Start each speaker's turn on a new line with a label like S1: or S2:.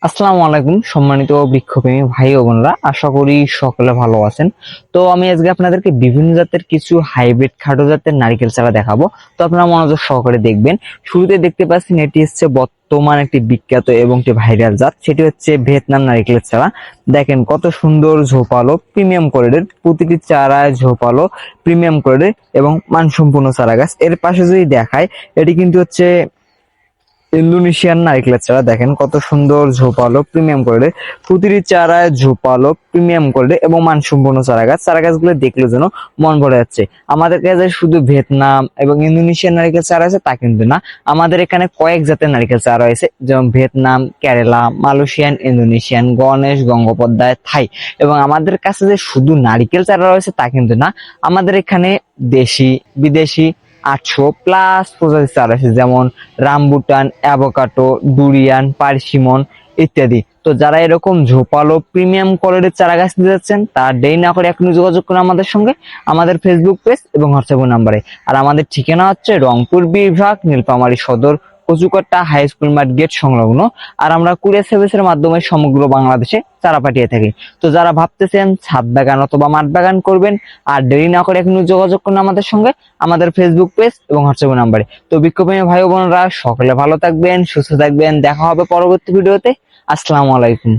S1: আসসালামু আলাইকুম সম্মানিত বৃক্ষপ্রেমী ভাই ও বোনরা, আশা করি সকলে ভালো আছেন। তো আমি আজকে আপনাদেরকে বিভিন্ন জাতের কিছু হাইব্রিড খাটো জাতের নারকেল চারা দেখাবো। তো আপনারা মনোযোগ সহকারে দেখবেন। শুরুতে দেখতে পাচ্ছেন এটি হচ্ছে বর্তমান একটি বিখ্যাত এবং একটি ভাইরাল জাত, সেটি হচ্ছে ভিয়েতনাম নারকেলের চারা। দেখেন কত সুন্দর ঝোপালো প্রিমিয়াম কোয়ালিটির, প্রতিটি চারায় ঝোপালো প্রিমিয়াম কোয়ালিটির এবং মানসম্পন্ন চারা গাছ। এর পাশে যদি দেখায়, এটি কিন্তু হচ্ছে ইন্দোনেশিয়ান নারকেলের চারা। দেখেন কত সুন্দর ঝোপালো প্রিমিয়াম কোয়ালিটির, প্রতিটি চারায় ঝোপালো প্রিমিয়াম কোয়ালিটি এবং মানসম্পন্ন চারা গাছ। চারা গাছগুলো দেখলে যেন মন ভরে যাচ্ছে। আমাদের কাছে শুধু ভিয়েতনাম এবং ইন্দোনেশিয়ান নারকেল চারা আছে তা কিন্তু না, আমাদের এখানে কয়েক জাতের নারকেল চারা রয়েছে, যেমন Vietnam, Kerala, Malaysian, Indonesian, Ganesh, Gangopadhyay, Thai. এবং আমাদের কাছে যে শুধু নারকেল চারা রয়েছে তা কিন্তু না, আমাদের এখানে দেশি বিদেশি 800+ প্রজাতির চারা আছে, যেমন রামবুটান, অ্যাভোকাডো, ডুরিয়ান, পার্সিমন ইত্যাদি। তো যারা এরকম ঝোপালো প্রিমিয়াম কোয়ালিটির চারা গাছ নিতে যাচ্ছেন, তার দেরি না করে এখনই যোগাযোগ করুন আমাদের সঙ্গে, আমাদের ফেসবুক পেজ এবং হোয়াটসঅ্যাপ নাম্বারে। আর আমাদের ঠিকানা হচ্ছে রংপুর বিভাগ, নীলফামারী সদর, কচুকাটা হাই স্কুল মাঠ গেট সংলগ্ন। আর আমরা কুরিয়ার সার্ভিসের মাধ্যমে সমগ্র বাংলাদেশে চারা পাঠিয়ে থাকি। তো যারা ভাবতেছেন ছাদ বাগান অথবা মাঠ বাগান করবেন, আর দেরি না করে এখনই যোগাযোগ করুন আমাদের সঙ্গে, আমাদের ফেসবুক পেজ এবং হোয়াটসঅ্যাপ নাম্বারে। তো বৃক্ষপ্রেমী ভাই বোনেরা, সকলে ভালো থাকবেন, সুস্থ থাকবেন। দেখা হবে পরবর্তী ভিডিওতে। আসসালামু আলাইকুম।